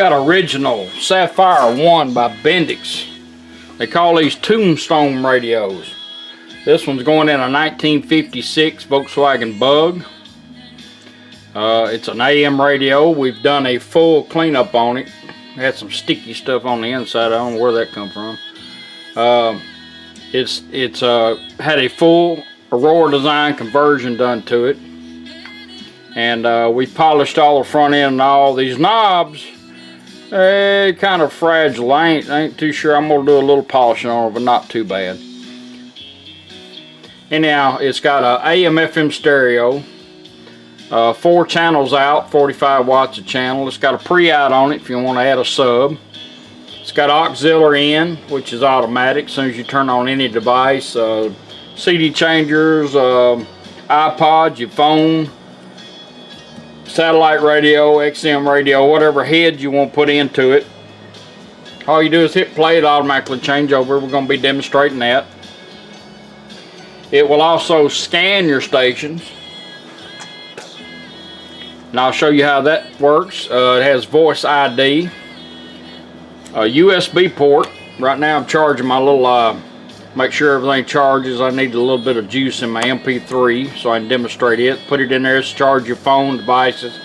got original Sapphire 1 by Bendix. They call these tombstone radios. This one's going in a 1956 Volkswagen Bug. It's an AM radio. We've done a full cleanup on it. Had some sticky stuff on the inside. I don't know where that come from. It's had a full Aurora Design conversion done to it. And we polished all the front end and all these knobs. They're kind of fragile. I ain't too sure. I'm gonna do a little polishing on it, but not too bad. Anyhow, it's got a AM FM stereo, 4 channels out, 45 watts a channel. It's got a pre-out on it if you want to add a sub. It's got auxiliary in, which is automatic as soon as you turn on any device. CD changers, iPod, your phone, satellite radio, XM radio, whatever head you want to put into it. All you do is hit play, it automatically change over. We're going to be demonstrating that. It will also scan your stations. And I'll show you how that works. It has voice ID. A USB port. Right now I'm charging my little, make sure everything charges. I need a little bit of juice in my MP3 so I can demonstrate it. Put it in there to charge your phone devices.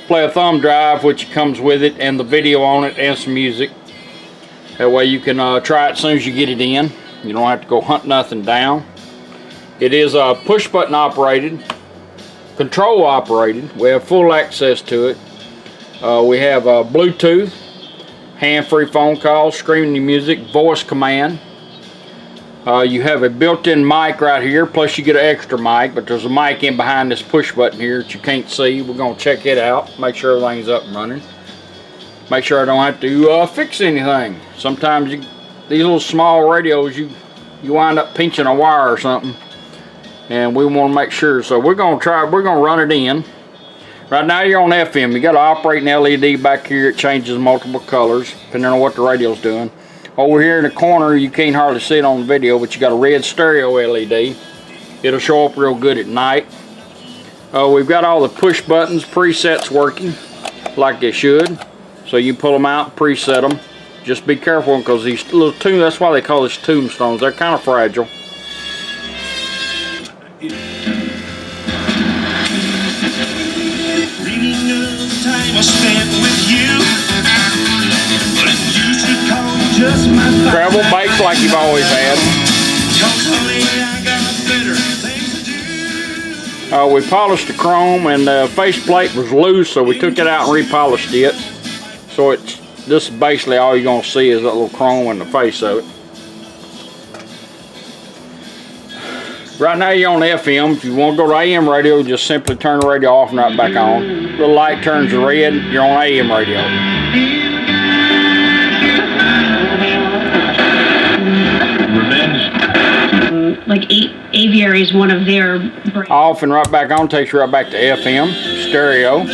Play a thumb drive, which comes with it, and the video on it, and some music. That way you can try it as soon as you get it in. You don't have to go hunt nothing down. It is push button operated, control operated. We have full access to it. We have Bluetooth, hand-free phone calls, streaming music, voice command. You have a built-in mic right here, plus you get an extra mic, but there's a mic in behind this push button here that you can't see. We're going to check it out, make sure everything's up and running. Make sure I don't have to fix anything. Sometimes these little small radios, you wind up pinching a wire or something, and we want to make sure. So we're going to run it in. Right now you're on FM. You got to operate an LED back here. It changes multiple colors depending on what the radio's doing. Over here in the corner, you can't hardly see it on the video, but you got a red stereo LED. It'll show up real good at night. We've got all the push buttons, presets working like they should. So you pull them out, preset them. Just be careful because these little that's why they call these tombstones. They're kind of fragile. Travel base like you've always had. We polished the chrome, and the faceplate was loose, so we took it out and repolished it. So this is basically all you're going to see is that little chrome in the face of it. Right now you're on FM. If you want to go to AM radio, just simply turn the radio off and right back on. The light turns red, you're on AM radio. Like Aviary is one of their brands. Off and right back on takes you right back to FM, stereo.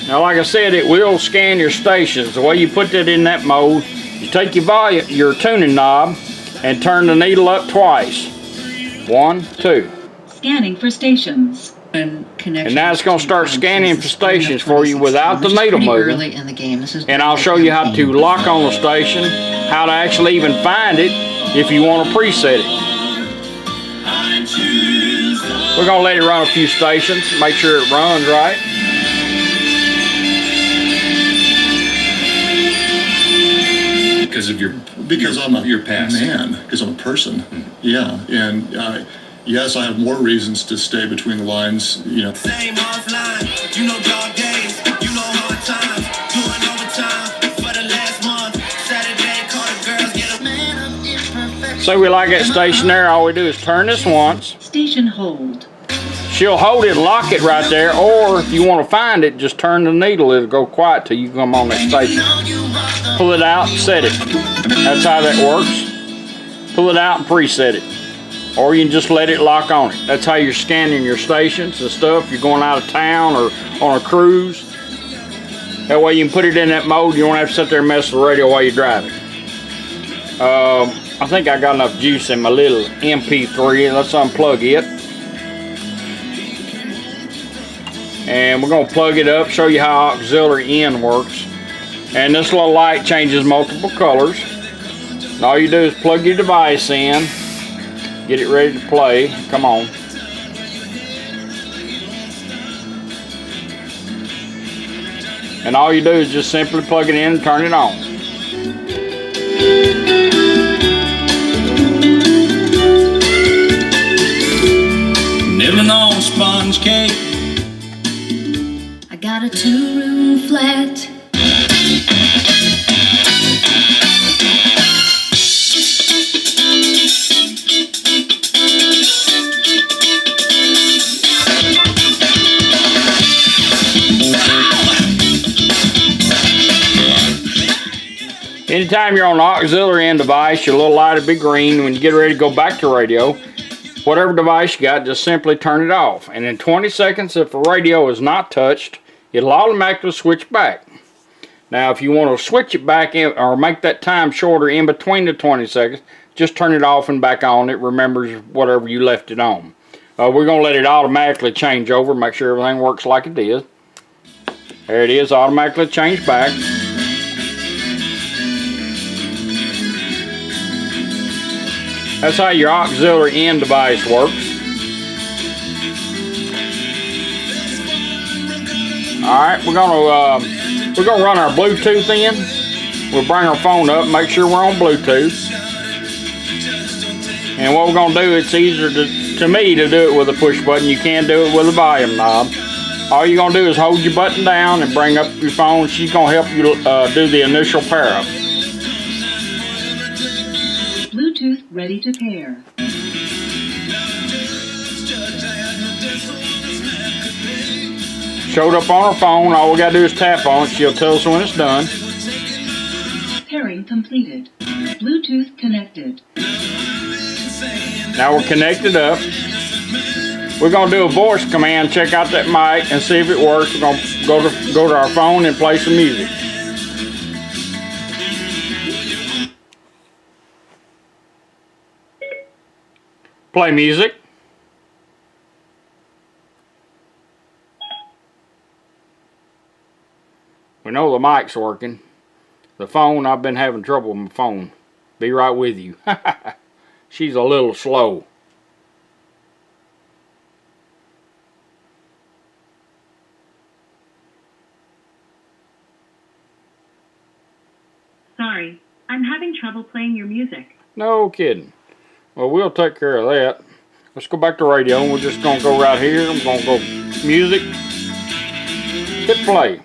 Now, like I said, it will scan your stations. The way you put that in that mode, you take your tuning knob and turn the needle up twice. 1, 2. Scanning for stations. And now it's going to start scanning for stations for you without the needle moving. And I'll show you how to lock on the station, how to actually even find it if you want to preset it. We're going to let it run a few stations, make sure it runs right. Because I'm a man, because I'm a person. Yeah, and yes, I have more reasons to stay between the lines, you know. Same offline, you know dog days, you know hard times, doing overtime for the last month. Saturday, call the girls, get a man of imperfection. So we like that station there. All we do is turn this once. Station hold. She'll hold it, lock it right there, or if you want to find it, just turn the needle. It'll go quiet till you come on that station. Pull it out, set it. That's how that works. Pull it out and preset it. Or you can just let it lock on it. That's how you're scanning your stations and stuff. You're going out of town or on a cruise. That way you can put it in that mode. You don't have to sit there and mess with the radio while you're driving. I think I got enough juice in my little MP3. Let's unplug it. And we're going to plug it up, show you how auxiliary in works. And this little light changes multiple colors. And all you do is plug your device in, get it ready to play. Come on. And all you do is just simply plug it in and turn it on. Nibbling on sponge cake. I got a 2-room flat. Anytime you're on an auxiliary in device, your little light will be green. When you get ready to go back to radio, whatever device you got, just simply turn it off. And in 20 seconds, if the radio is not touched, it'll automatically switch back. Now, if you want to switch it back in, or make that time shorter in between the 20 seconds, just turn it off and back on. It remembers whatever you left it on. We're going to let it automatically change over, make sure everything works like it is. There it is, automatically changed back. That's how your auxiliary in device works. Alright, we're gonna run our Bluetooth in. We'll bring our phone up, make sure we're on Bluetooth. And what we're gonna do, it's easier to me to do it with a push button. You can do it with a volume knob. All you're gonna do is hold your button down and bring up your phone. She's gonna help you do the initial pair up. Bluetooth ready to pair. Showed up on her phone. All we gotta do is tap on it. She'll tell us when it's done. Pairing completed. Bluetooth connected. Now we're connected up. We're gonna do a voice command, check out that mic and see if it works. We're gonna go to our phone and play some music. Play music. We know the mic's working. The phone, I've been having trouble with my phone. Be right with you. She's a little slow. Sorry, I'm having trouble playing your music. No kidding. Well, we'll take care of that. Let's go back to radio. We're just going to go right here. I'm going to go music. Hit play.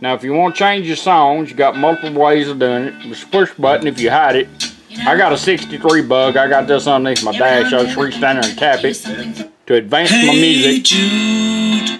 Now, if you want to change your songs, you got multiple ways of doing it. Just push button if you hide it. I got a 63 bug. I got this underneath my dash. I just reach down there and tap it to advance my music. Jude.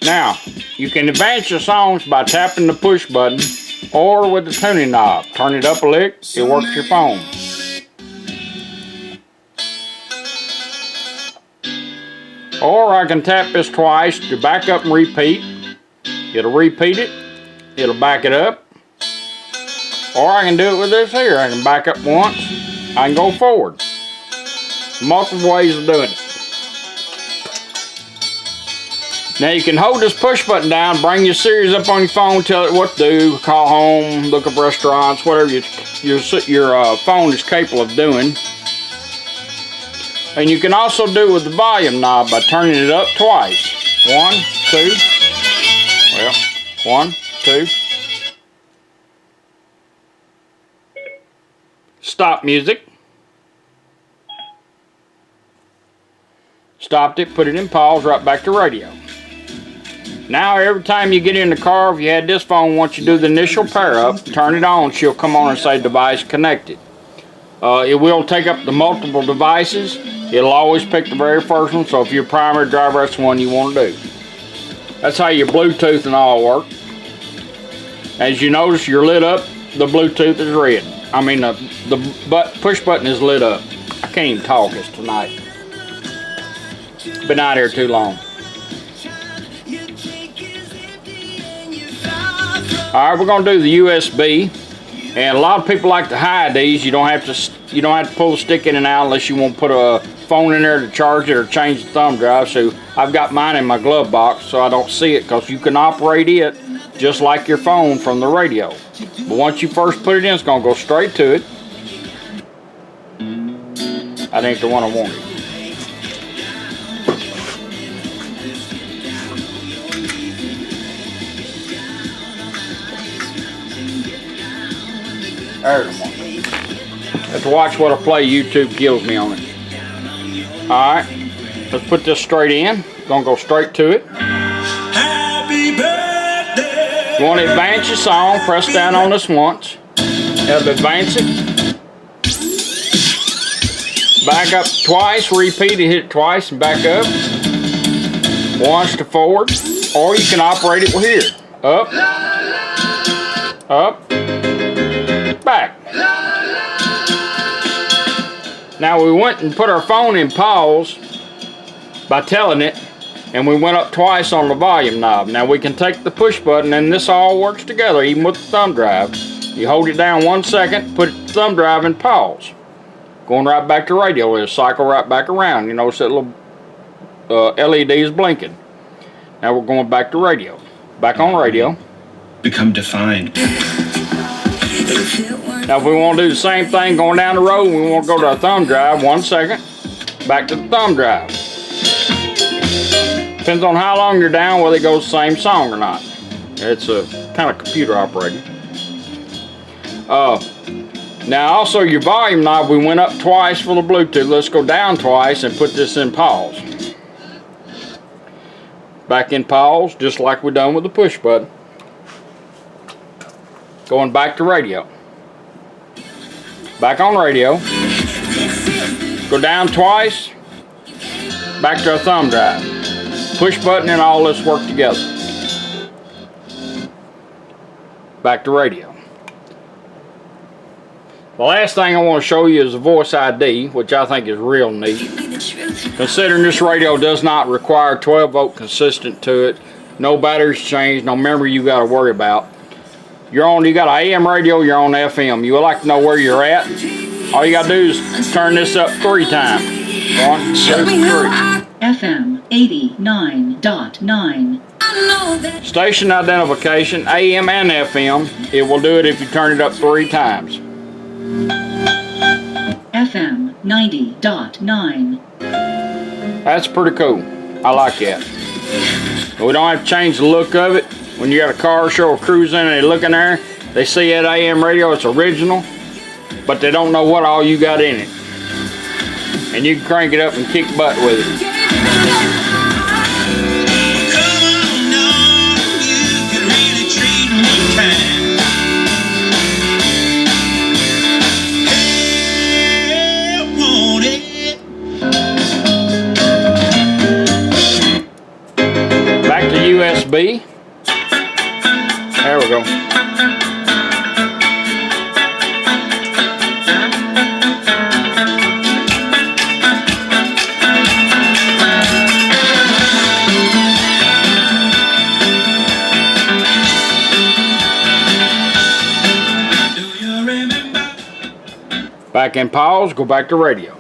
Now, you can advance your songs by tapping the push button or with the tuning knob. Turn it up a lick, it works your phone. Or I can tap this twice to back up and repeat. It'll repeat it, it'll back it up. Or I can do it with this here. I can back up once, I can go forward. Multiple ways of doing it. Now you can hold this push button down, bring your Sirius up on your phone, tell it what to do, call home, look up restaurants, whatever your phone is capable of doing. And you can also do it with the volume knob by turning it up twice. 1, 2. Well, 1, 2. Stop music. Stopped it, put it in pause, right back to radio. Now every time you get in the car, if you had this phone, once you do the initial pair up, turn it on, she'll come on and say device connected. It will take up the multiple devices. It'll always pick the very first one, so if you're a primary driver, that's the one you want to do. That's how your Bluetooth and all work. As you notice, you're lit up, the Bluetooth is red. I mean, the push button is lit up. I can't even talk this tonight. Been out here too long. Alright, we're gonna do the USB. And a lot of people like to hide these. You don't have to pull the stick in and out unless you want to put a phone in there to charge it or change the thumb drive. So I've got mine in my glove box so I don't see it, because you can operate it just like your phone from the radio. But once you first put it in, it's going to go straight to it. That ain't the one I wanted. There's the one. Have to watch what I play. YouTube kills me on it. Alright, let's put this straight in. Gonna go straight to it. Happy birthday. You want to advance your song, press down on this once. It'll advance it. Back up twice, repeat it, hit it twice and back up. Once to forward. Or you can operate it with here. Up. Up. Back. Now we went and put our phone in pause by telling it, and we went up twice on the volume knob. Now we can take the push button, and this all works together, even with the thumb drive. You hold it down 1 second, put the thumb drive in pause. Going right back to radio, it'll cycle right back around. You notice that little LED is blinking. Now we're going back to radio. Back on radio. Become defined. Now if we want to do the same thing going down the road, we want to go to our thumb drive, 1 second, back to the thumb drive. Depends on how long you're down, whether it goes the same song or not. It's a kind of computer operated. Now also your volume knob, we went up twice for the Bluetooth. Let's go down twice and put this in pause. Back in pause, just like we done with the push button. Going back to radio. Back on radio. Go down twice. Back to our thumb drive. Push button and all this work together. Back to radio. The last thing I want to show you is the voice ID, which I think is real neat. Considering this radio does not require 12 volt consistent to it, no batteries changed, no memory you got to worry about. You got an AM radio, you're on FM. You would like to know where you're at? All you got to do is turn this up 3 times. 1, 2, 3. FM 89.9. Station identification, AM and FM. It will do it if you turn it up 3 times. FM 90.9. That's pretty cool. I like that. We don't have to change the look of it. When you got a car show or cruise in and they look in there, they see that AM radio, it's original, but they don't know what all you got in it. And you can crank it up and kick butt with it. Come on now, you can really treat me kind. Hey, I want it. Back to USB. There we go. Back in pause, go back to radio.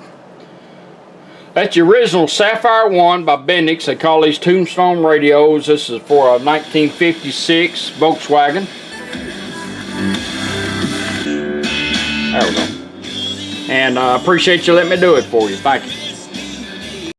That's the original Sapphire 1 by Bendix. They call these Tombstone radios. This is for a 1956 Volkswagen. There we go. And I appreciate you letting me do it for you. Thank you.